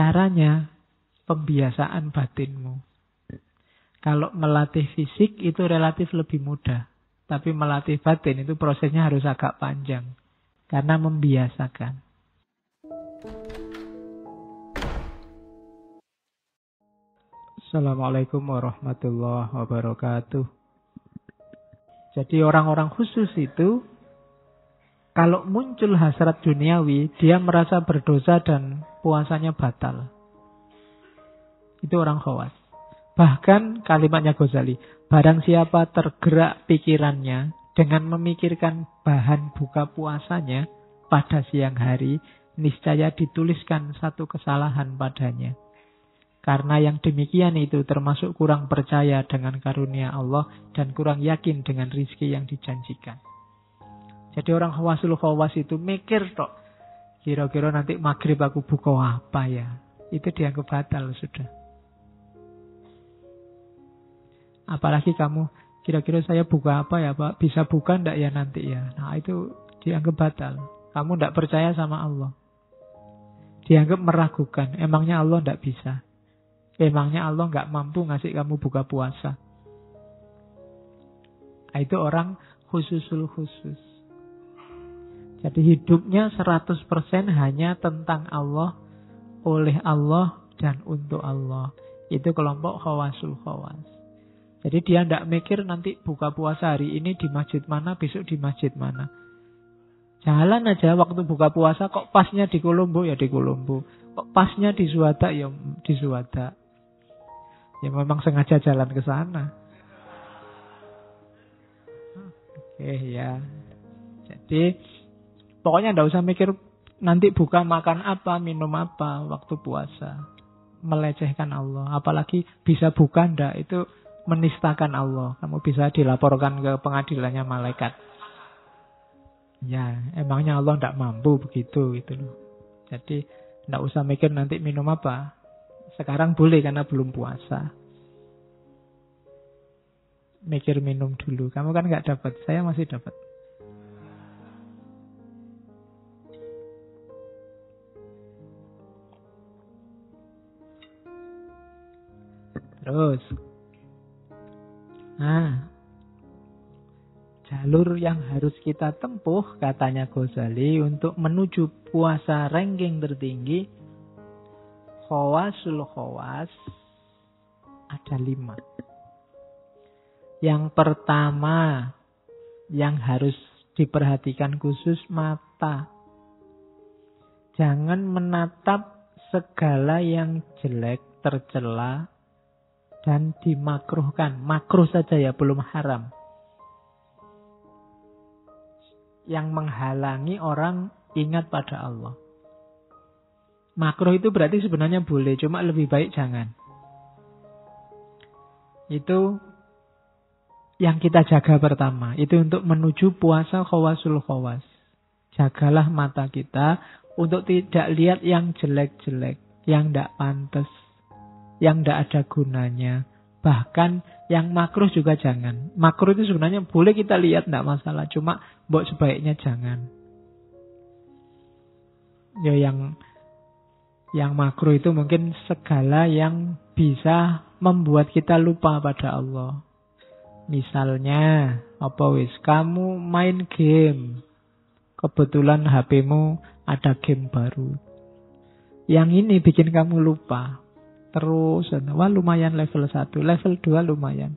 Caranya, pembiasaan batinmu. Kalau melatih fisik itu relatif lebih mudah. Tapi melatih batin itu prosesnya harus agak panjang. Karena membiasakan. Assalamualaikum warahmatullahi wabarakatuh. Jadi orang-orang khusus itu, kalau muncul hasrat duniawi, dia merasa berdosa dan puasanya batal. Itu orang khawas. Bahkan kalimatnya Ghazali, barang siapa tergerak pikirannya dengan memikirkan bahan buka puasanya pada siang hari, niscaya dituliskan satu kesalahan padanya. Karena yang demikian itu termasuk kurang percaya dengan karunia Allah dan kurang yakin dengan rizki yang dijanjikan. Jadi orang khawasul khawas itu mikir tok, kira-kira nanti maghrib aku buka apa ya? Itu dianggap batal sudah. Apalagi kamu, kira-kira saya buka apa ya Pak? Bisa buka enggak ya nanti ya? Nah itu dianggap batal. Kamu enggak percaya sama Allah. Dianggap meragukan. Emangnya Allah enggak bisa? Emangnya Allah enggak mampu ngasih kamu buka puasa? Nah, itu orang khususul khusus. Jadi hidupnya 100% hanya tentang Allah, oleh Allah, dan untuk Allah. Itu kelompok khawasul khawas. Jadi dia tidak mikir nanti buka puasa hari ini di masjid mana, besok di masjid mana. Jalan aja waktu buka puasa, kok pasnya di Kolombo ya di Kolombo. Kok pasnya di Suwada ya di Suwada. Ya memang sengaja jalan ke sana. Oke ya. Jadi pokoknya tidak usah mikir nanti buka makan apa, minum apa waktu puasa. Melecehkan Allah. Apalagi bisa buka ndak, itu menistakan Allah. Kamu bisa dilaporkan ke pengadilannya malaikat. Ya, emangnya Allah tidak mampu begitu gitu loh. Jadi tidak usah mikir nanti minum apa. Sekarang boleh karena belum puasa. Mikir minum dulu. Kamu kan nggak dapat, saya masih dapat. Terus, jalur yang harus kita tempuh, katanya Ghazali, untuk menuju puasa ranking tertinggi, khawasul khawas, ada 5. Yang pertama, yang harus diperhatikan khusus, mata. Jangan menatap segala yang jelek, tercela, dan dimakruhkan. Makruh saja ya, belum haram. Yang menghalangi orang ingat pada Allah. Makruh itu berarti sebenarnya boleh, cuma lebih baik jangan. Itu yang kita jaga pertama. Itu untuk menuju puasa khawasul khawas. Jagalah mata kita untuk tidak lihat yang jelek-jelek, yang tidak pantas, yang tidak ada gunanya. Bahkan yang makruh juga jangan. Makruh itu sebenarnya boleh kita lihat, tidak masalah. Cuma mbok sebaiknya jangan. Ya yang makruh itu mungkin segala yang bisa membuat kita lupa pada Allah. Misalnya, kamu main game. Kebetulan HP-mu ada game baru. Yang ini bikin kamu lupa. Terus, wah lumayan level 1, level 2 lumayan.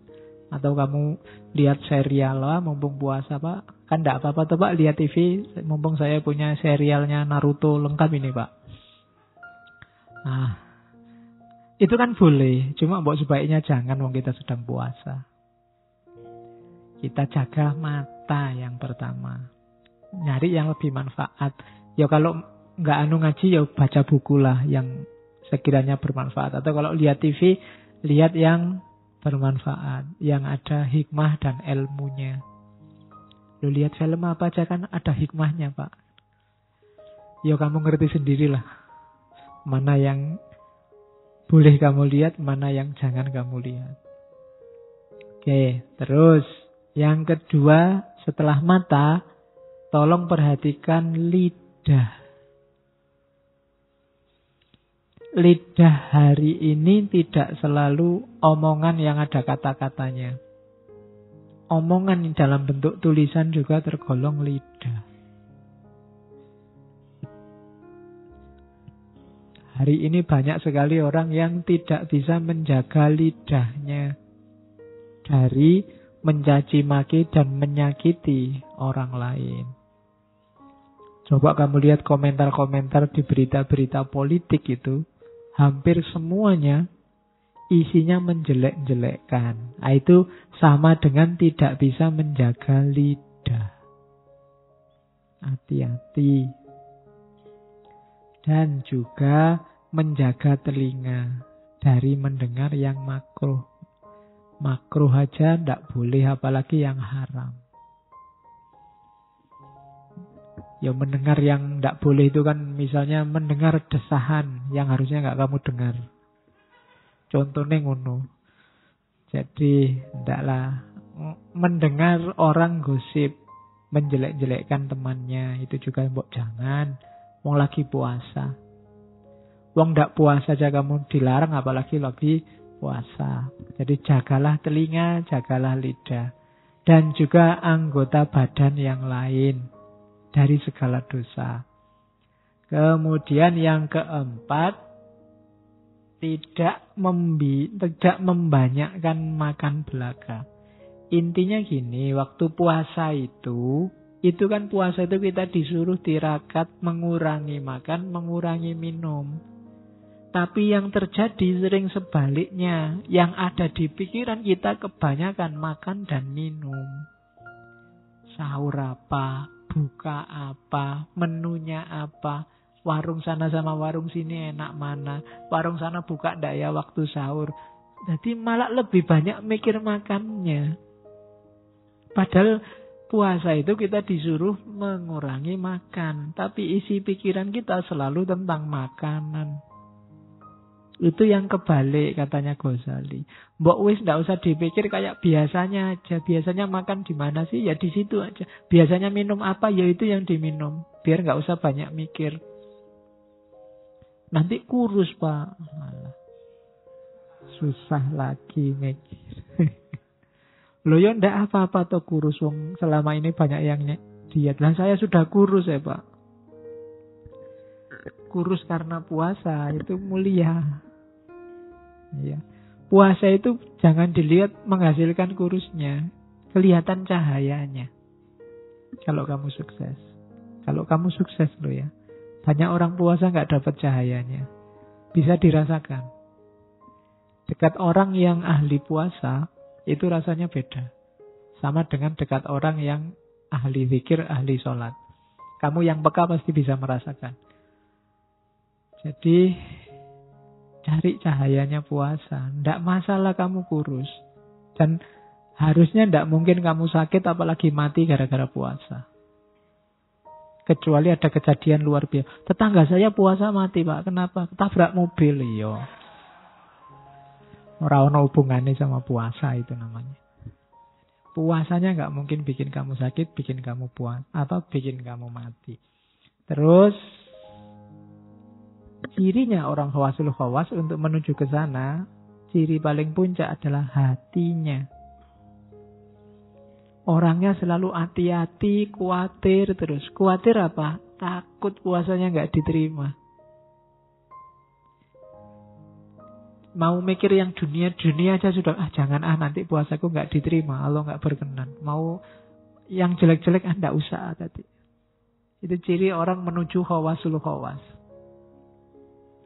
Atau kamu lihat serial, wah mumpung puasa Pak. Kan enggak apa-apa tuh Pak, lihat TV. Mumpung saya punya serialnya Naruto lengkap ini Pak. Nah, itu kan boleh. Cuma mbok sebaiknya jangan wong kita sedang puasa. Kita jaga mata yang pertama. Nyari yang lebih manfaat. Ya kalau nggak ngaji ya baca buku lah yang sekiranya bermanfaat. Atau kalau lihat TV, lihat yang bermanfaat. Yang ada hikmah dan ilmunya. Lu lihat film apa aja kan ada hikmahnya Pak. Ya kamu ngerti sendirilah. Mana yang boleh kamu lihat, mana yang jangan kamu lihat. Oke, terus yang kedua setelah mata, tolong perhatikan lidah. lidah hari ini tidak selalu omongan yang ada kata-katanya. Omongan dalam bentuk tulisan juga tergolong lidah. Hari ini banyak sekali orang yang tidak bisa menjaga lidahnya dari mencaci maki dan menyakiti orang lain. Coba kamu lihat komentar-komentar di berita-berita politik itu, hampir semuanya isinya menjelek-jelekkan. Nah, itu sama dengan tidak bisa menjaga lidah. Hati-hati. Dan juga menjaga telinga dari mendengar yang makruh. Makruh aja tidak boleh, apalagi yang haram. Ya mendengar yang tidak boleh itu kan misalnya mendengar desahan yang harusnya nggak kamu dengar. Contohnya ngono. Jadi ndaklah mendengar orang gosip, menjelek-jelekkan temannya, itu juga mbok jangan. Wong lagi puasa. Wong ndak puasa aja kamu dilarang, apalagi lagi puasa. Jadi jagalah telinga, jagalah lidah. Dan juga anggota badan yang lain dari segala dosa. Kemudian yang keempat, tidak membanyakkan makan belaga. Intinya gini, waktu puasa itu kan puasa itu kita disuruh tirakat, mengurangi makan, mengurangi minum. Tapi yang terjadi sering sebaliknya. Yang ada di pikiran kita kebanyakan makan dan minum. Sahur apa, buka apa, menunya apa, warung sana sama warung sini enak mana, warung sana buka ndak ya waktu sahur. Jadi malah lebih banyak mikir makannya. Padahal puasa itu kita disuruh mengurangi makan. Tapi isi pikiran kita selalu tentang makanan. Itu yang kebalik katanya Ghazali. Mbok wis ndak usah dipikir kayak biasanya aja. Biasanya makan di mana sih? Ya di situ aja. Biasanya minum apa? Ya itu yang diminum. Biar nggak usah banyak mikir. Nanti kurus, Pak. Malah. Susah lagi mikir. Loh ya ndak apa-apa toh kurus, wong selama ini banyak yang diet. Lah saya sudah kurus ya Pak. Kurus karena puasa itu mulia. Ya. Puasa itu jangan dilihat menghasilkan kurusnya, kelihatan cahayanya. Kalau kamu sukses. Kalau kamu sukses loh ya. Banyak orang puasa nggak dapat cahayanya. Bisa dirasakan. Dekat orang yang ahli puasa itu rasanya beda. Sama dengan dekat orang yang ahli zikir, ahli sholat. Kamu yang peka pasti bisa merasakan. Jadi, cari cahayanya puasa. Tidak masalah kamu kurus. Dan harusnya tidak mungkin kamu sakit apalagi mati gara-gara puasa. Kecuali ada kejadian luar biasa. Tetangga saya puasa mati Pak. Kenapa? Ketabrak mobil. Iya. Ora ono hubungannya sama puasa itu namanya. Puasanya nggak mungkin bikin kamu sakit, bikin kamu puas atau bikin kamu mati. Terus cirinya orang khawasul khawas untuk menuju ke sana, ciri paling puncak adalah hatinya. Orangnya selalu hati-hati, khawatir terus. Khawatir apa? Takut puasanya nggak diterima. Mau mikir yang dunia aja sudah, jangan nanti puasaku nggak diterima, Allah nggak berkenan. Mau yang jelek-jelek nggak usah tadi. Itu ciri orang menuju khawasul khawas.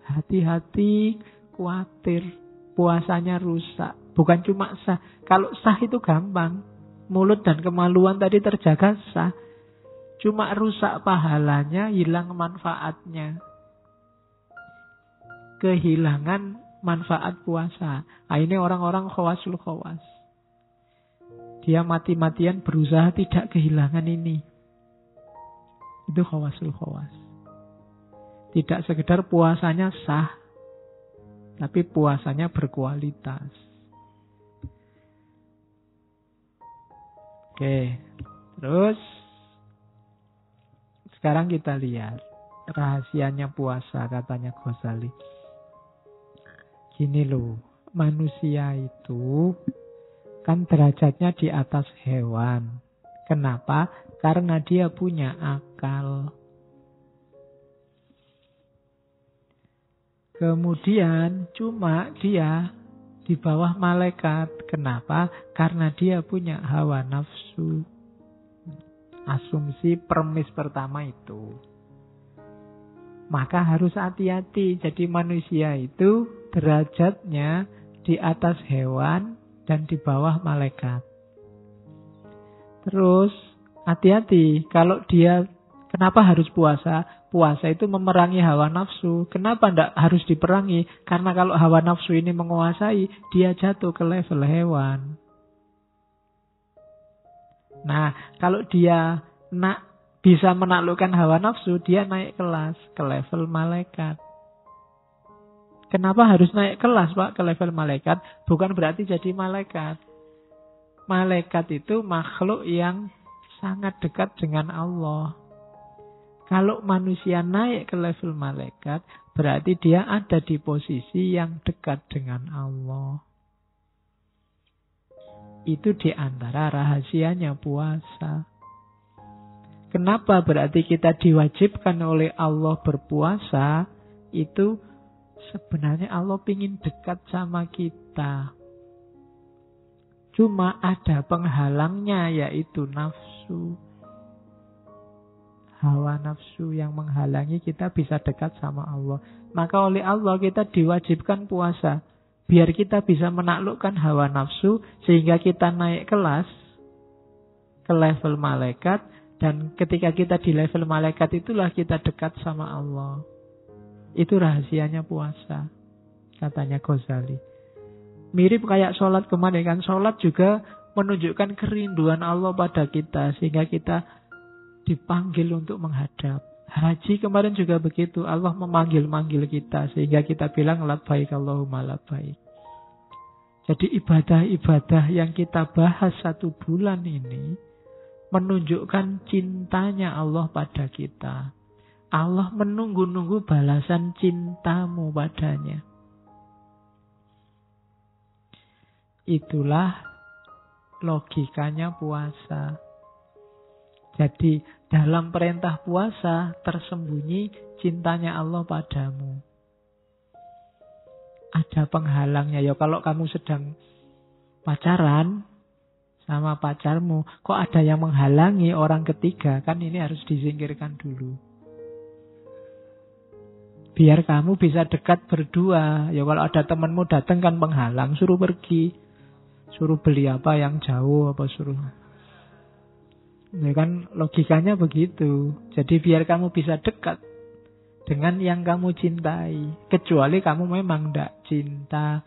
Hati-hati, khawatir, puasanya rusak. Bukan cuma sah. Kalau sah itu gampang. Mulut dan kemaluan tadi terjaga sah. Cuma rusak pahalanya, hilang manfaatnya. Kehilangan manfaat puasa. Nah, ini orang-orang khawasul khawas. Dia mati-matian berusaha tidak kehilangan ini. Itu khawasul khawas. Tidak sekedar puasanya sah, tapi puasanya berkualitas. Oke, terus sekarang kita lihat rahasianya puasa katanya Ghazali. Gini loh, manusia itu kan derajatnya di atas hewan. Kenapa? Karena dia punya akal. Kemudian cuma dia di bawah malaikat. Kenapa? Karena dia punya hawa nafsu. Asumsi premis pertama itu. Maka harus hati-hati. Jadi manusia itu derajatnya di atas hewan dan di bawah malaikat. Terus hati-hati kalau dia, kenapa harus puasa? Puasa itu memerangi hawa nafsu. Kenapa tidak harus diperangi? Karena kalau hawa nafsu ini menguasai, dia jatuh ke level hewan. Nah, kalau dia bisa menaklukkan hawa nafsu, dia naik kelas ke level malaikat. Kenapa harus naik kelas, Pak, ke level malaikat? Bukan berarti jadi malaikat. Malaikat itu makhluk yang sangat dekat dengan Allah. Kalau manusia naik ke level malaikat, berarti dia ada di posisi yang dekat dengan Allah. Itu di antara rahasianya puasa. Kenapa berarti kita diwajibkan oleh Allah berpuasa? Itu sebenarnya Allah ingin dekat sama kita. Cuma ada penghalangnya, yaitu nafsu. Hawa nafsu yang menghalangi kita bisa dekat sama Allah. Maka oleh Allah kita diwajibkan puasa. Biar kita bisa menaklukkan hawa nafsu, sehingga kita naik kelas ke level malaikat. Dan ketika kita di level malaikat itulah kita dekat sama Allah. Itu rahasianya puasa, katanya Ghazali. Mirip kayak sholat kemarin kan. Sholat juga menunjukkan kerinduan Allah pada kita, sehingga kita dipanggil untuk menghadap. Haji kemarin juga begitu. Allah memanggil-manggil kita, sehingga kita bilang labbaik Allahumma labbaik. Jadi ibadah-ibadah yang kita bahas 1 bulan ini menunjukkan cintanya Allah pada kita. Allah menunggu-nunggu balasan cintamu padanya. Itulah logikanya puasa. Jadi dalam perintah puasa tersembunyi cintanya Allah padamu. Ada penghalangnya. Ya kalau kamu sedang pacaran sama pacarmu, kok ada yang menghalangi orang ketiga? Kan ini harus disingkirkan dulu. Biar kamu bisa dekat berdua. Ya kalau ada temanmu datang kan penghalang, suruh pergi. Suruh beli apa yang jauh, apa suruh. Ya kan logikanya begitu. Jadi biar kamu bisa dekat dengan yang kamu cintai. Kecuali kamu memang tidak cinta.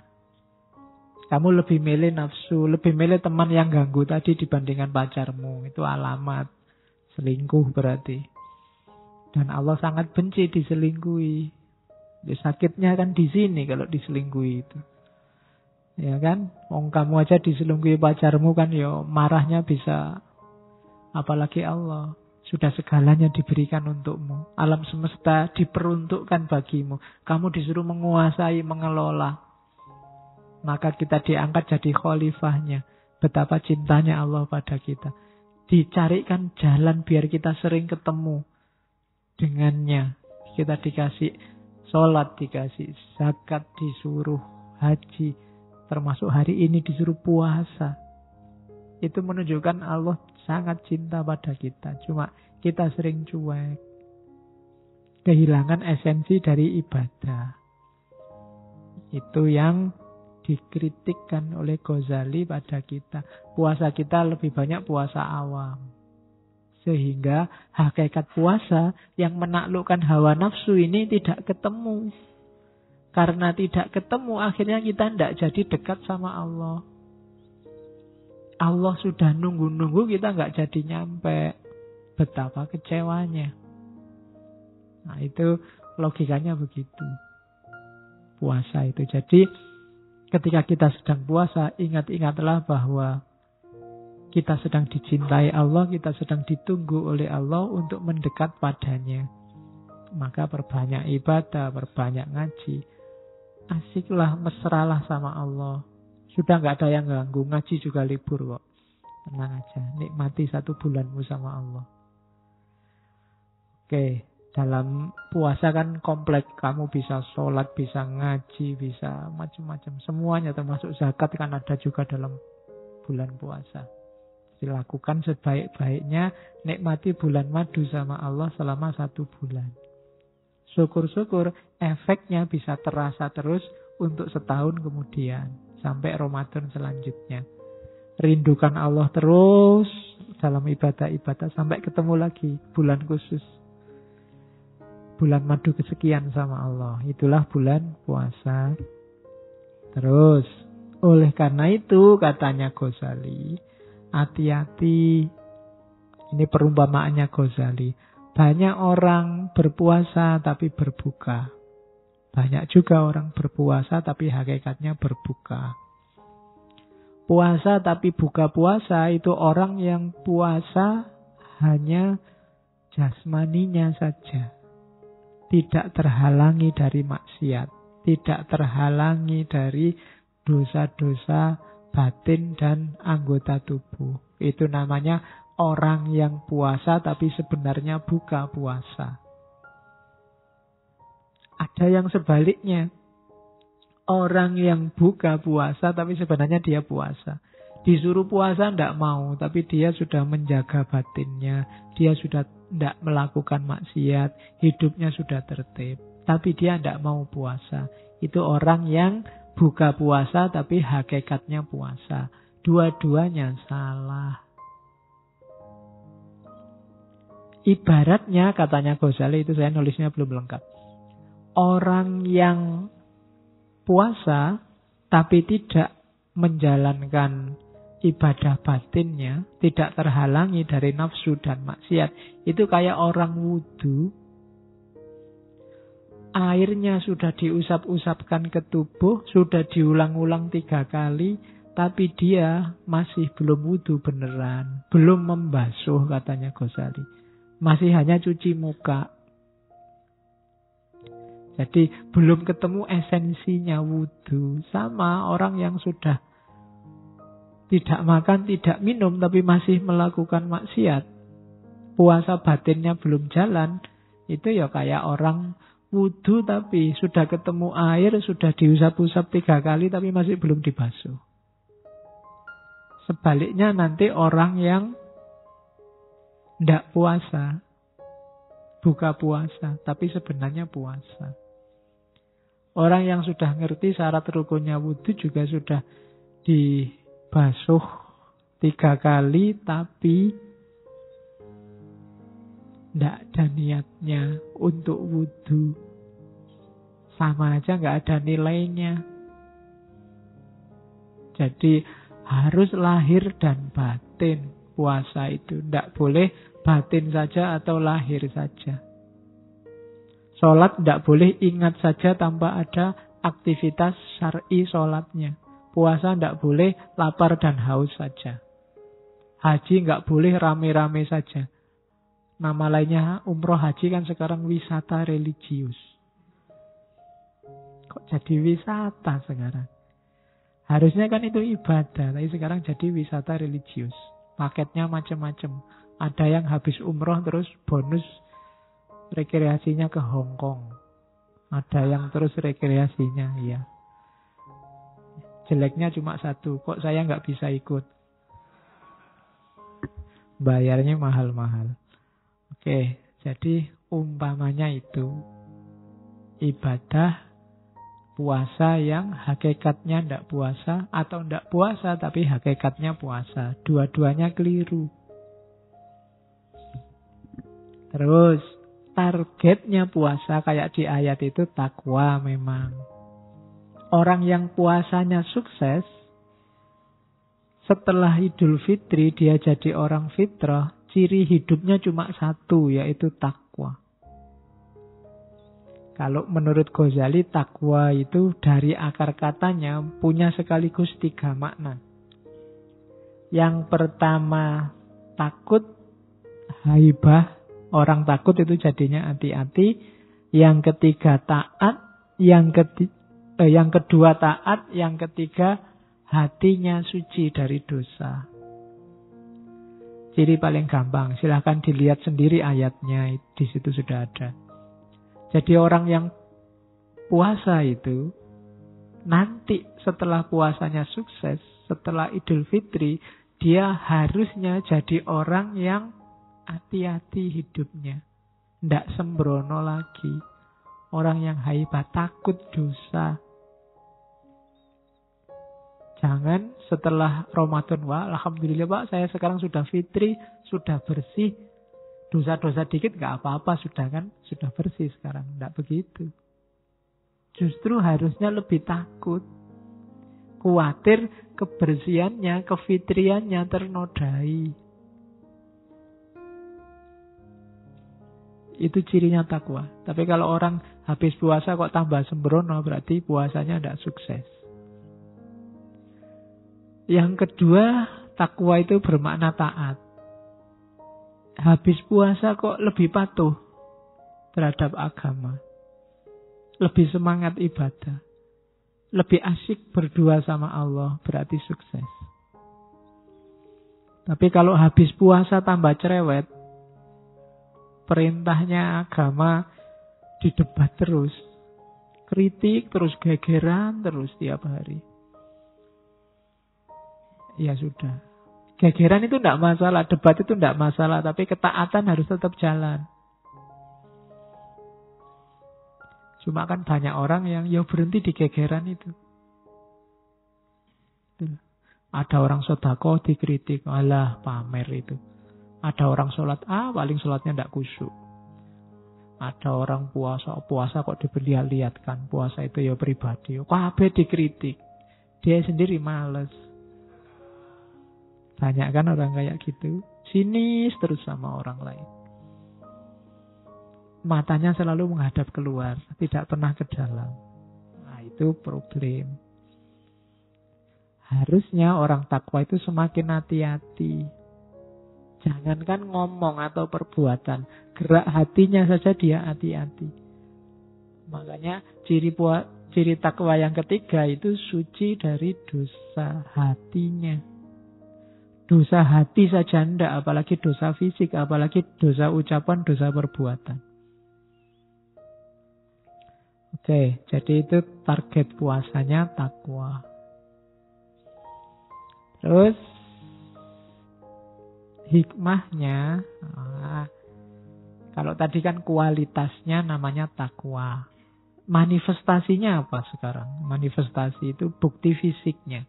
Kamu lebih milih nafsu, lebih milih teman yang ganggu tadi dibandingkan pacarmu. Itu alamat selingkuh berarti. Dan Allah sangat benci diselingkuhi. Ya, sakitnya kan di sini kalau diselingkuhi itu. Ya kan? Kamu aja diselingkuhi pacarmu kan ya marahnya bisa. Apalagi Allah. Sudah segalanya diberikan untukmu. Alam semesta diperuntukkan bagimu. Kamu disuruh menguasai, mengelola. Maka kita diangkat jadi khalifahnya. Betapa cintanya Allah pada kita. Dicarikan jalan biar kita sering ketemu dengannya. Kita dikasih sholat, dikasih zakat, disuruh haji. Termasuk hari ini disuruh puasa. Itu menunjukkan Allah sangat cinta pada kita. Cuma kita sering cuek. Kehilangan esensi dari ibadah. Itu yang dikritikkan oleh Ghazali pada kita. Puasa kita lebih banyak puasa awam. Sehingga hakikat puasa yang menaklukkan hawa nafsu ini tidak ketemu. Karena tidak ketemu, akhirnya kita tidak jadi dekat sama Allah. Allah sudah nunggu-nunggu, kita nggak jadi nyampe. Betapa kecewanya. Nah itu logikanya begitu. Puasa itu. Jadi ketika kita sedang puasa, ingat-ingatlah bahwa kita sedang dicintai Allah, kita sedang ditunggu oleh Allah untuk mendekat padanya. Maka perbanyak ibadah, perbanyak ngaji. asiklah, mesralah sama Allah. Sudah nggak ada yang ganggu, ngaji juga libur kok. Tenang aja, nikmati 1 bulanmu sama Allah. Oke, dalam puasa kan kompleks. Kamu bisa sholat, bisa ngaji, bisa macam-macam. Semuanya termasuk zakat kan ada juga dalam bulan puasa. Dilakukan sebaik-baiknya, nikmati bulan madu sama Allah selama 1 bulan. Syukur-syukur efeknya bisa terasa terus untuk setahun kemudian. Sampai Ramadan selanjutnya. Rindukan Allah terus dalam ibadah-ibadah sampai ketemu lagi bulan khusus. Bulan madu kesekian sama Allah. Itulah bulan puasa. Terus, oleh karena itu katanya Ghazali, hati-hati. Ini perumpamaannya Ghazali. Banyak orang berpuasa tapi berbuka. Banyak juga orang berpuasa tapi hakikatnya berbuka. Puasa tapi buka puasa itu orang yang puasa hanya jasmaninya saja. Tidak terhalangi dari maksiat. Tidak terhalangi dari dosa-dosa batin dan anggota tubuh. Itu namanya orang yang puasa tapi sebenarnya buka puasa. Ada yang sebaliknya. Orang yang buka puasa tapi sebenarnya dia puasa. Disuruh puasa tidak mau, tapi dia sudah menjaga batinnya. Dia sudah tidak melakukan maksiat. Hidupnya sudah tertib. Tapi dia tidak mau puasa. Itu orang yang buka puasa tapi hakikatnya puasa. Dua-duanya salah. Ibaratnya katanya Ghazali, itu saya nulisnya belum lengkap. Orang yang puasa tapi tidak menjalankan ibadah batinnya, tidak terhalangi dari nafsu dan maksiat, itu kayak orang wudu. Airnya sudah diusap-usapkan ke tubuh, sudah diulang-ulang 3 kali, tapi dia masih belum wudu beneran, belum membasuh katanya Ghazali. Masih hanya cuci muka. Jadi belum ketemu esensinya wudu. Sama orang yang sudah tidak makan, tidak minum, tapi masih melakukan maksiat. Puasa batinnya belum jalan. Itu ya kayak orang wudu tapi sudah ketemu air, sudah diusap-usap 3 kali, tapi masih belum dibasuh. Sebaliknya nanti orang yang tidak puasa, buka puasa, tapi sebenarnya puasa. Orang yang sudah ngerti syarat rukunnya wudu juga sudah dibasuh 3 kali, tapi tidak ada niatnya untuk wudu. Sama aja nggak ada nilainya. Jadi harus lahir dan batin puasa itu. Tidak boleh batin saja atau lahir saja. Sholat tidak boleh ingat saja tanpa ada aktivitas syar'i sholatnya. Puasa tidak boleh lapar dan haus saja. Haji nggak boleh rame-rame saja. Nama lainnya umroh haji kan sekarang wisata religius. Kok jadi wisata sekarang? Harusnya kan itu ibadah, tapi sekarang jadi wisata religius. Paketnya macam-macam. Ada yang habis umroh terus bonus rekreasinya ke Hong Kong. Ada yang terus rekreasinya, ya. Jeleknya cuma satu, kok saya nggak bisa ikut? Bayarnya mahal-mahal. Oke, jadi umpamanya itu ibadah puasa yang hakikatnya tidak puasa, atau tidak puasa tapi hakikatnya puasa. Dua-duanya keliru. Terus targetnya puasa kayak di ayat itu takwa memang. Orang yang puasanya sukses, setelah Idul Fitri dia jadi orang fitrah, ciri hidupnya cuma satu, yaitu takwa. Kalau menurut Ghazali, takwa itu dari akar katanya punya sekaligus 3 makna. Yang pertama takut, haibah. Orang takut itu jadinya hati-hati. Yang ketiga taat. Yang Yang kedua taat, yang ketiga hatinya suci dari dosa. Ciri paling gampang, silahkan dilihat sendiri ayatnya, di situ sudah ada. Jadi orang yang puasa itu, nanti setelah puasanya sukses, setelah Idul Fitri, dia harusnya jadi orang yang hati-hati hidupnya. Tidak sembrono lagi. Orang yang haibah, takut dosa. Jangan setelah Ramadan, wah alhamdulillah Pak, saya sekarang sudah fitri, sudah bersih. Dosa-dosa dikit gak apa-apa, sudah kan? Sudah bersih sekarang. Tidak begitu. Justru harusnya lebih takut. Khawatir kebersihannya, kefitriannya ternodai. Itu cirinya takwa. Tapi kalau orang habis puasa kok tambah sembrono, berarti puasanya tidak sukses. Yang kedua, takwa itu bermakna taat. Habis puasa kok lebih patuh terhadap agama. Lebih semangat ibadah. Lebih asyik berdua sama Allah, berarti sukses. Tapi kalau habis puasa tambah cerewet, perintahnya agama didebat terus. Kritik terus, gegeran terus tiap hari. Ya sudah. Gegeran itu tidak masalah, debat itu tidak masalah, tapi ketaatan harus tetap jalan. Cuma kan banyak orang yang ya berhenti di gegeran itu. Ada orang sedekah dikritik, alah pamer itu. Ada orang sholat, paling sholatnya tidak khusyuk. Ada orang puasa kok diperlihatkan. Puasa itu ya pribadi. Kabeh dikritik. Dia sendiri males. Banyak kan orang kayak gitu. Sinis terus sama orang lain. Matanya selalu menghadap keluar. Tidak pernah ke dalam. Nah itu problem. Harusnya orang takwa itu semakin hati-hati. Jangankan ngomong atau perbuatan. Gerak hatinya saja dia hati-hati. Makanya ciri takwa yang ketiga itu suci dari dosa hatinya. Dosa hati saja tidak, apalagi dosa fisik, apalagi dosa ucapan, dosa perbuatan. Oke, jadi itu target puasanya takwa. Terus hikmahnya, kalau tadi kan kualitasnya namanya takwa. Manifestasinya apa sekarang? Manifestasi itu bukti fisiknya.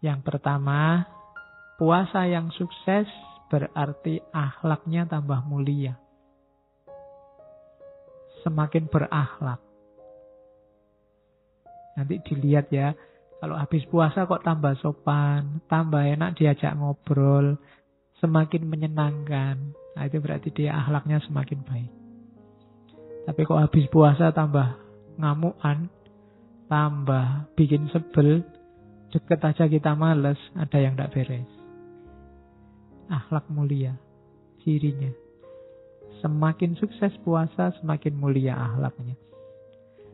Yang pertama, puasa yang sukses berarti akhlaknya tambah mulia. Semakin berakhlak. Nanti dilihat ya, kalau habis puasa kok tambah sopan, tambah enak diajak ngobrol, semakin menyenangkan. Nah itu berarti dia akhlaknya semakin baik. Tapi kok habis puasa tambah ngamukan, tambah bikin sebel, deket aja kita males, ada yang tidak beres. Akhlak mulia, cirinya. Semakin sukses puasa, semakin mulia akhlaknya.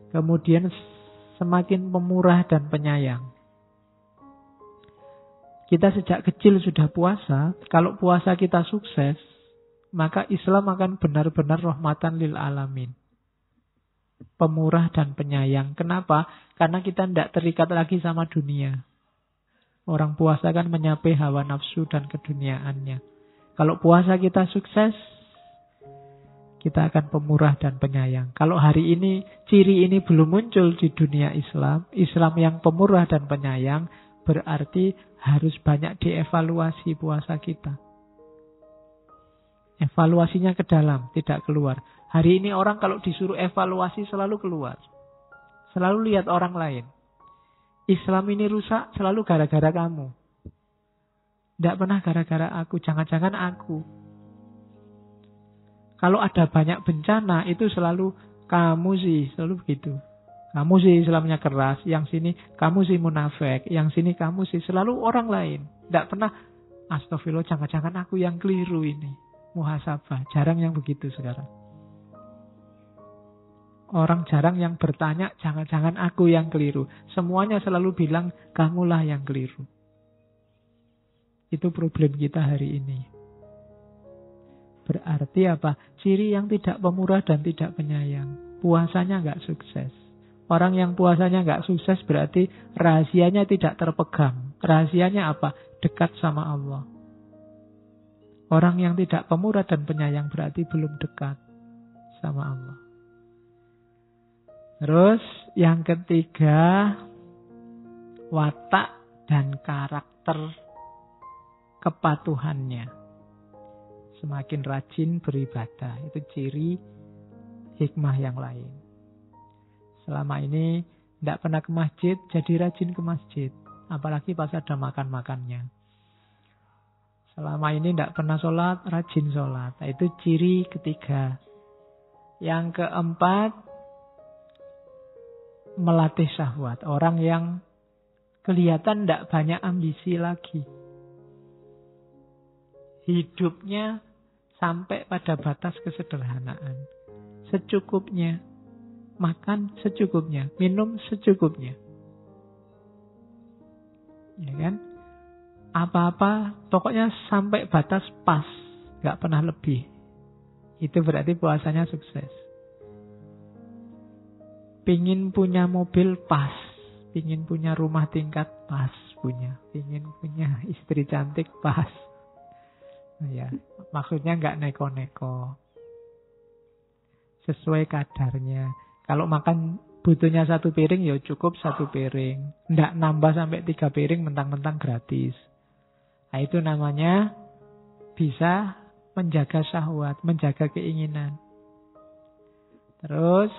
Kemudian semakin pemurah dan penyayang. Kita sejak kecil sudah puasa, kalau puasa kita sukses, maka Islam akan benar-benar rahmatan lil alamin. Pemurah dan penyayang. Kenapa? Karena kita tidak terikat lagi sama dunia. Orang puasa kan menyapai hawa nafsu dan keduniaannya. Kalau puasa kita sukses, kita akan pemurah dan penyayang. Kalau hari ini, ciri ini belum muncul di dunia Islam, Islam yang pemurah dan penyayang, berarti harus banyak dievaluasi puasa kita. Evaluasinya ke dalam, tidak keluar. Hari ini orang kalau disuruh evaluasi selalu keluar. Selalu lihat orang lain. Islam ini rusak selalu gara-gara kamu. Tidak pernah gara-gara aku, jangan-jangan aku. Kalau ada banyak bencana itu selalu kamu sih, selalu begitu. Kamu sih Islamnya keras, yang sini kamu sih munafik, yang sini kamu sih selalu orang lain. Tidak pernah, astagfirullah jangan-jangan aku yang keliru ini. Muhasabah, jarang yang begitu sekarang. Orang jarang yang bertanya, jangan-jangan aku yang keliru. Semuanya selalu bilang, kamulah yang keliru. Itu problem kita hari ini. Berarti apa? Ciri yang tidak pemurah dan tidak penyayang. Puasanya nggak sukses. Orang yang puasanya nggak sukses berarti rahasianya tidak terpegang. Rahasianya apa? Dekat sama Allah. Orang yang tidak pemurah dan penyayang berarti belum dekat sama Allah. Terus yang ketiga, watak dan karakter kepatuhannya. Semakin rajin beribadah, itu ciri hikmah yang lain. Selama ini tidak pernah ke masjid, jadi rajin ke masjid. Apalagi pas ada makan-makannya. Selama ini tidak pernah sholat, rajin sholat. Nah, itu ciri ketiga. Yang keempat, melatih syahwat. Orang yang kelihatan tidak banyak ambisi lagi. Hidupnya sampai pada batas kesederhanaan. Secukupnya. Makan secukupnya. Minum secukupnya. Ya kan? Apa-apa, pokoknya sampai batas pas. Nggak pernah lebih. Itu berarti puasanya sukses. Pingin punya mobil pas. Pingin punya rumah tingkat pas punya. Pingin punya istri cantik pas. Nah, ya, maksudnya nggak neko-neko. Sesuai kadarnya. Kalau makan butuhnya 1 piring, ya cukup 1 piring. Nggak nambah sampai 3 piring mentang-mentang gratis. Nah, itu namanya bisa menjaga syahwat, menjaga keinginan. Terus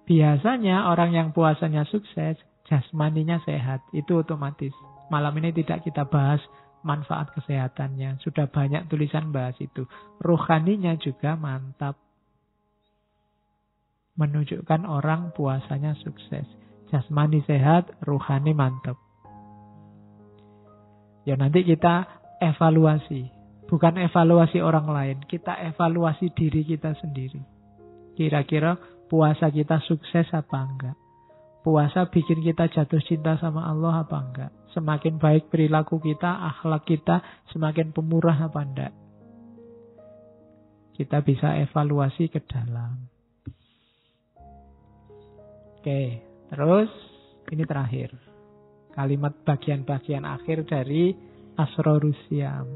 biasanya orang yang puasanya sukses, jasmaninya sehat. Itu otomatis. Malam ini tidak kita bahas manfaat kesehatannya. Sudah banyak tulisan bahas itu. Rohaninya juga mantap. Menunjukkan orang puasanya sukses. Jasmani sehat, rohani mantap. Ya nanti kita evaluasi. Bukan evaluasi orang lain. Kita evaluasi diri kita sendiri. Kira-kira puasa kita sukses apa enggak? Puasa bikin kita jatuh cinta sama Allah apa enggak? Semakin baik perilaku kita, akhlak kita, semakin pemurah apa enggak? Kita bisa evaluasi ke dalam. Oke, terus ini terakhir. Kalimat bagian-bagian akhir dari Asrorus Syam.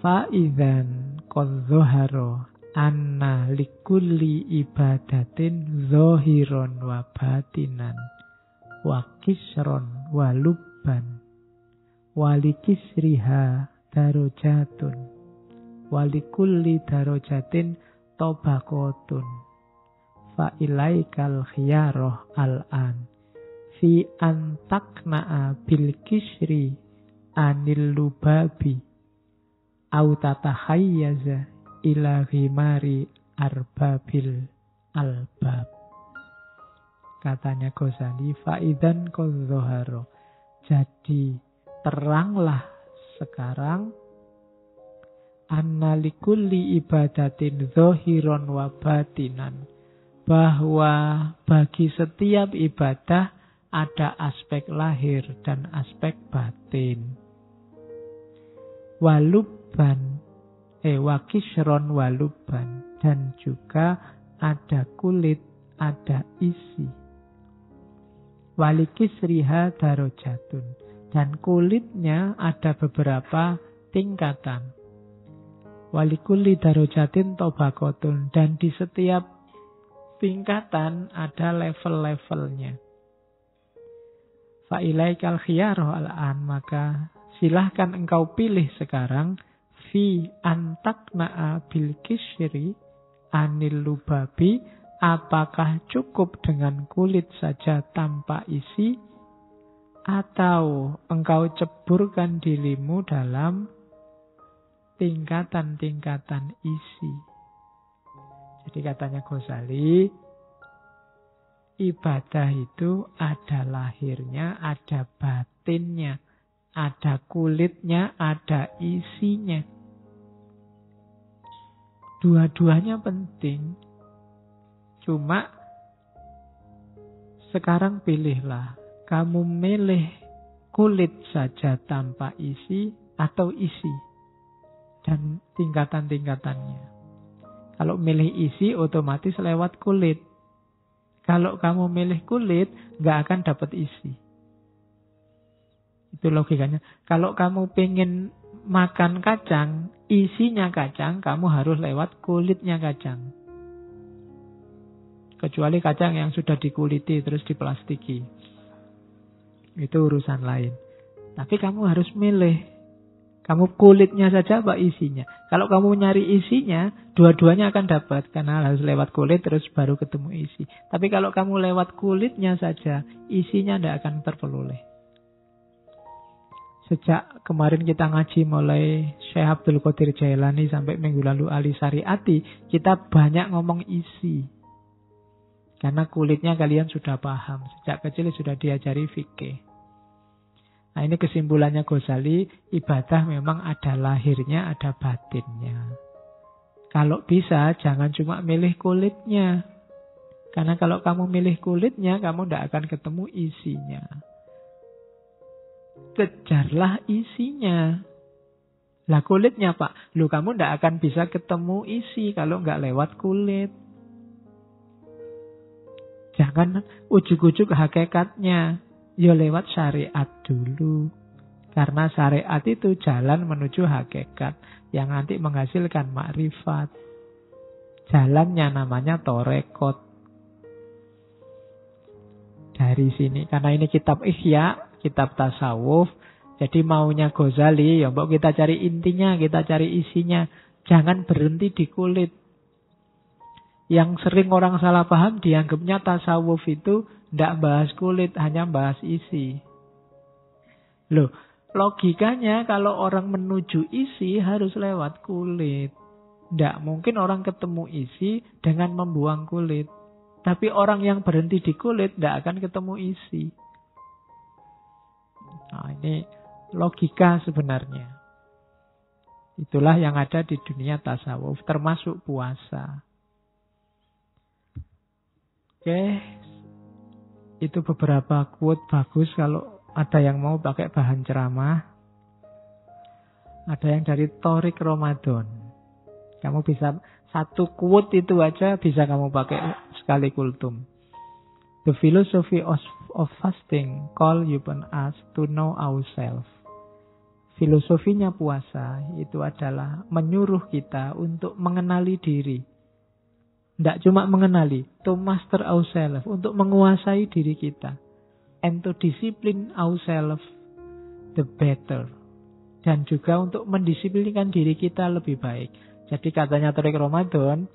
Fa'idzan qad dhahara anna likulli ibadatin zohiron wa batinan wa kisron wa lubban walikisriha darajatun walikulli darajatin tobakotun fa ilaikal khiyaroh al-an fi antakna'a bil kisri anil lubabi au tatahayyaza ila ghimari arbabil albab. Katanya Ghazali, faidan qadzoharo. Jadi teranglah sekarang annalikulli ibadatin zohiron wa batinan. Bahwa bagi setiap ibadah ada aspek lahir dan aspek batin. Walubban wakisron waluban, dan juga ada kulit, ada isi. Walikisriha darajatun, dan kulitnya ada beberapa tingkatan. Walikulli darajatin tobakotun, dan di setiap tingkatan ada level-levelnya. Fa'ilaikal khiyaroh al-an, maka silahkan engkau pilih sekarang fi antakna'a bil kisri anil lubabi, apakah cukup dengan kulit saja tanpa isi, atau engkau ceburkan dirimu dalam tingkatan-tingkatan isi. Jadi katanya Ghazali, ibadah itu ada lahirnya, ada batinnya, ada kulitnya, ada isinya. Dua-duanya penting. Cuma sekarang pilihlah, kamu milih kulit saja tanpa isi atau isi. Dan tingkatan-tingkatannya. Kalau milih isi otomatis lewat kulit. Kalau kamu milih kulit, nggak akan dapat isi. Itu logikanya. Kalau kamu pengen makan kacang, isinya kacang, kamu harus lewat kulitnya kacang. Kecuali kacang yang sudah dikuliti terus diplastiki. Itu urusan lain. Tapi kamu harus milih. Kamu kulitnya saja apa isinya. Kalau kamu nyari isinya, dua-duanya akan dapat. Karena harus lewat kulit terus baru ketemu isi. Tapi kalau kamu lewat kulitnya saja, isinya tidak akan terperoleh. Sejak kemarin kita ngaji mulai Syekh Abdul Qadir Jailani sampai minggu lalu Ali Syariati, kita banyak ngomong isi. Karena kulitnya kalian sudah paham. Sejak kecil sudah diajari fikih. Nah ini kesimpulannya Ghazali, ibadah memang ada lahirnya, ada batinnya. Kalau bisa jangan cuma milih kulitnya. Karena kalau kamu milih kulitnya, kamu tidak akan ketemu isinya. Kejarlah isinya. Lah kulitnya Pak, kamu tidak akan bisa ketemu isi kalau nggak lewat kulit. Jangan ujuk-ujuk hakikatnya. Ya lewat syariat dulu. Karena syariat itu jalan menuju hakikat. Yang nanti menghasilkan makrifat. Jalannya namanya torekot. Dari sini. Karena ini kitab Ihya, kitab tasawuf. Jadi maunya Ghazali, ya mbok kita cari intinya, kita cari isinya. Jangan berhenti di kulit. Yang sering orang salah paham dianggapnya tasawuf itu tidak bahas kulit, hanya bahas isi. Loh, logikanya kalau orang menuju isi harus lewat kulit. Tidak mungkin orang ketemu isi dengan membuang kulit. Tapi orang yang berhenti di kulit tidak akan ketemu isi. Nah, ini logika sebenarnya. Itulah yang ada di dunia tasawuf, termasuk puasa. Oke, itu beberapa quote bagus kalau ada yang mau pakai bahan ceramah. Ada yang dari Thorik Ramadan. Kamu bisa satu quote itu aja bisa kamu pakai sekali kultum. The philosophy of fasting call upon us to know ourselves. Filosofinya puasa itu adalah menyuruh kita untuk mengenali diri. Tidak cuma mengenali, to master ourselves, untuk menguasai diri kita. And to discipline ourselves the better. Dan juga untuk mendisiplinkan diri kita lebih baik. Jadi katanya Thorik Ramadan,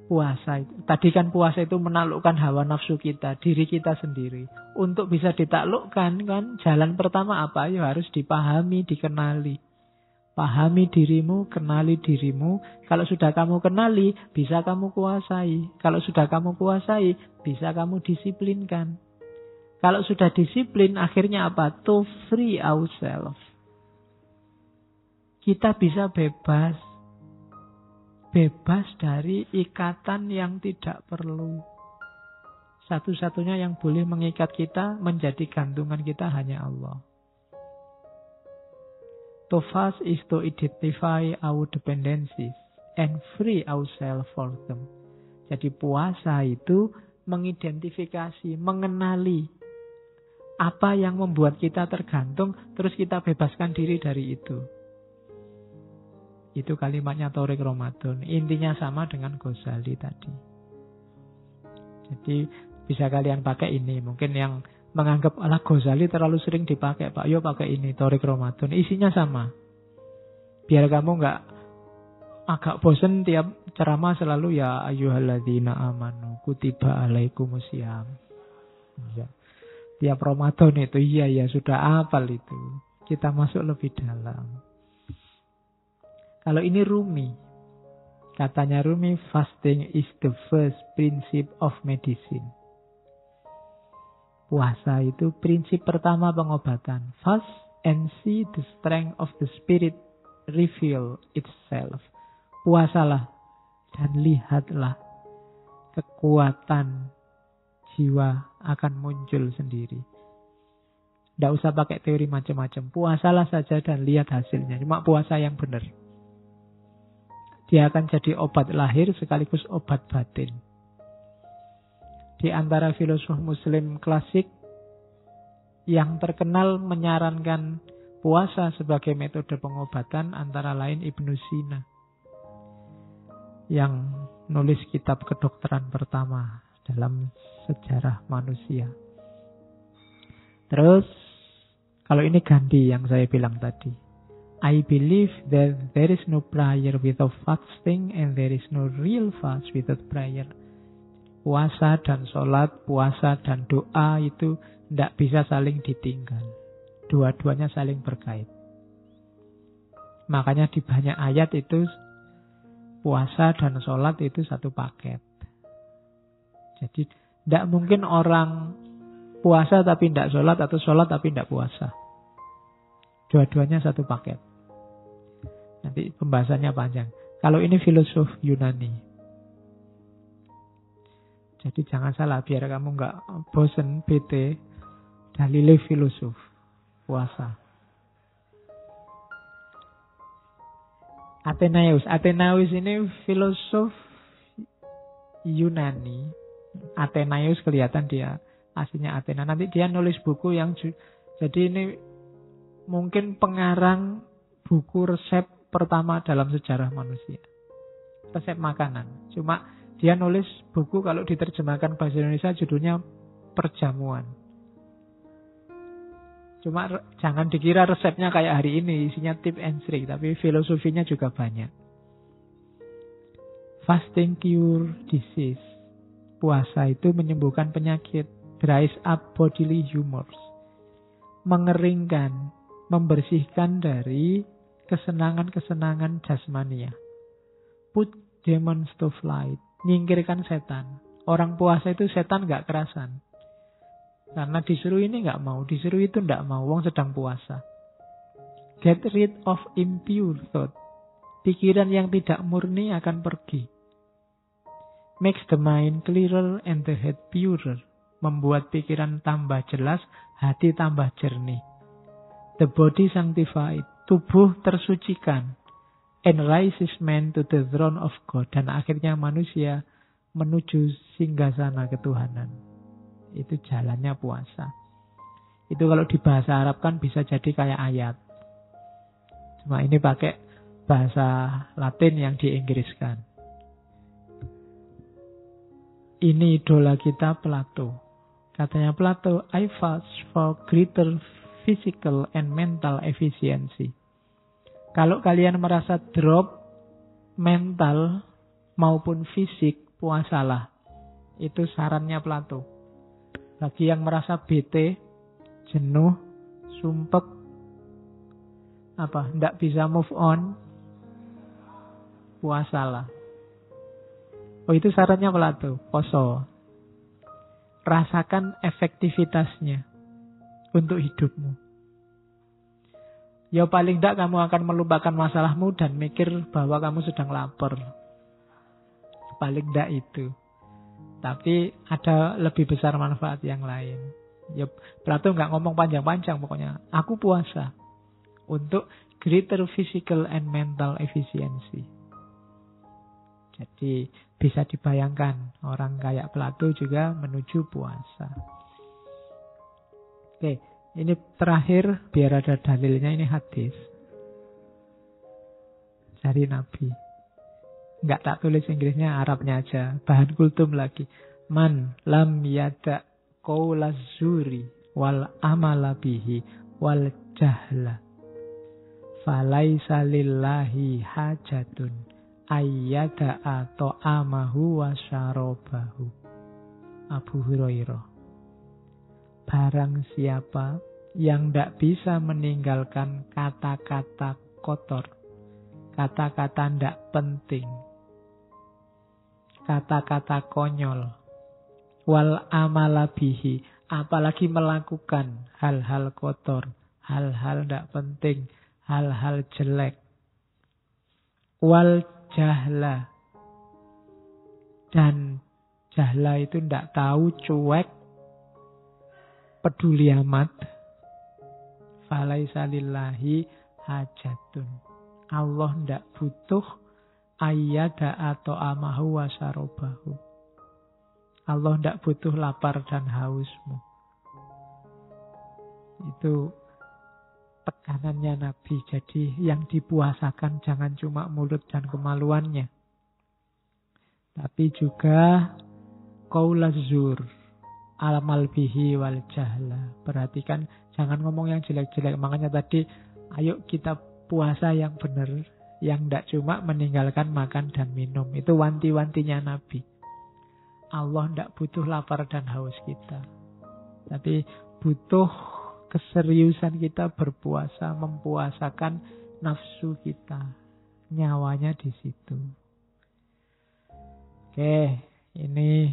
puasa itu. Tadi kan puasa itu menaklukkan hawa nafsu kita, diri kita sendiri. Untuk bisa ditaklukkan kan, jalan pertama apa? Ya harus dipahami, dikenali. Pahami dirimu, kenali dirimu. Kalau sudah kamu kenali, bisa kamu kuasai. Kalau sudah kamu kuasai, bisa kamu disiplinkan. Kalau sudah disiplin, akhirnya apa? To free ourselves. Kita bisa bebas. Bebas dari ikatan yang tidak perlu. Satu-satunya yang boleh mengikat kita, menjadi gantungan kita hanya Allah. To fast is to identify our dependencies and free ourselves for them. Jadi puasa itu mengidentifikasi, mengenali apa yang membuat kita tergantung, terus kita bebaskan diri dari itu. Itu kalimatnya Thorik Ramadan. Intinya sama dengan Ghazali tadi. Jadi bisa kalian pakai ini. Mungkin yang menganggap ala Ghazali terlalu sering dipakai, Pak, yo pakai ini Thorik Ramadan. Isinya sama. Biar kamu nggak agak bosen tiap ceramah selalu ya ayyuhalladzina amanu kutiba alaikumusiyam. Ya. Tiap Ramadan itu iya sudah hafal itu. Kita masuk lebih dalam. Kalau ini Rumi. Katanya Rumi, fasting is the first principle of medicine. Puasa itu prinsip pertama pengobatan. Fast and see the strength of the spirit reveal itself. Puasalah dan lihatlah kekuatan jiwa akan muncul sendiri. Tidak usah pakai teori macam-macam. Puasalah saja dan lihat hasilnya. Cuma puasa yang benar. Dia akan jadi obat lahir sekaligus obat batin. Di antara filosof muslim klasik yang terkenal menyarankan puasa sebagai metode pengobatan antara lain Ibnu Sina yang nulis kitab kedokteran pertama dalam sejarah manusia. Terus kalau ini Gandhi yang saya bilang tadi, I believe that there is no prayer without fasting and there is no real fast without prayer. Puasa dan sholat, puasa dan doa itu tidak bisa saling ditinggal. Dua-duanya saling berkait. Makanya di banyak ayat itu puasa dan sholat itu satu paket. Jadi tidak mungkin orang puasa tapi tidak sholat atau sholat tapi tidak puasa. Dua-duanya satu paket. Nanti pembahasannya panjang. Kalau ini filosof Yunani. Jadi jangan salah, biar kamu nggak bosen, bete, dalilnya filosof, puasa. Athenaeus ini filosof Yunani. Athenaeus kelihatan dia aslinya Athena. Nanti dia nulis buku yang jadi ini mungkin pengarang buku resep pertama dalam sejarah manusia. Resep makanan. Cuma dia nulis buku kalau diterjemahkan bahasa Indonesia judulnya Perjamuan. Cuma jangan dikira resepnya kayak hari ini, isinya tip and trick, tapi filosofinya juga banyak. Fasting cure disease. Puasa itu menyembuhkan penyakit. Dries up bodily humors. Mengeringkan, membersihkan dari kesenangan-kesenangan jasmania. Put demons to flight. Nyingkirkan setan. Orang puasa itu setan gak kerasan. Karena disuruh ini gak mau, disuruh itu gak mau. Wong sedang puasa. Get rid of impure thought. Pikiran yang tidak murni akan pergi. Makes the mind clearer and the head purer. Membuat pikiran tambah jelas, hati tambah jernih. The body sanctified. Tubuh tersucikan. And rises man to the throne of God. Dan akhirnya manusia menuju singgasana ketuhanan. Itu jalannya puasa. Itu kalau di bahasa Arab kan bisa jadi kayak ayat. Cuma ini pakai bahasa Latin yang diinggriskan. Ini idola kita Plato. Katanya Plato, I fast for greater physical and mental efficiency. Kalau kalian merasa drop mental maupun fisik, puasalah. Itu sarannya Plato. Bagi yang merasa bete, jenuh, sumpek, ndak bisa move on, puasalah. Oh, itu sarannya Plato, poso. Rasakan efektivitasnya untuk hidupmu. Ya paling tidak kamu akan melupakan masalahmu dan mikir bahwa kamu sedang lapar. Paling tidak itu. Tapi ada lebih besar manfaat yang lain. Ya Plato nggak ngomong panjang-panjang pokoknya. Aku puasa untuk greater physical and mental efficiency. Jadi bisa dibayangkan orang kayak Plato juga menuju puasa. Oke. Ini terakhir, biar ada dalilnya, ini hadis dari Nabi. Enggak tak tulis Inggrisnya, Arabnya aja. Bahan kultum lagi. Man lam yada qawla zuri wal amala bihi wal jahla. Falaisa lillahi hajatun ayyada'a ta'amahu wa syarabahu. Abu Hurairah. Barang siapa yang tidak bisa meninggalkan kata-kata kotor, kata-kata tidak penting, kata-kata konyol, wal amala bihi, apalagi melakukan hal-hal kotor, hal-hal tidak penting, hal-hal jelek, wal jahla, dan Jahla itu tidak tahu, cuek, peduli amat. Falaisa lillahi hajatun. Allah tidak butuh ayyada atau amahu wa sarobahu. Allah tidak butuh lapar dan hausmu. Itu tekanannya Nabi. Jadi yang dipuasakan jangan cuma mulut dan kemaluannya, tapi juga qaulaz zur, amal bihi wal jahla. Perhatikan, jangan ngomong yang jelek-jelek. Makanya tadi, ayo kita puasa yang benar, yang tidak cuma meninggalkan makan dan minum. Itu wanti-wantinya Nabi. Allah tidak butuh lapar dan haus kita, tapi butuh keseriusan kita berpuasa, mempuasakan nafsu kita. Nyawanya di situ. Oke, ini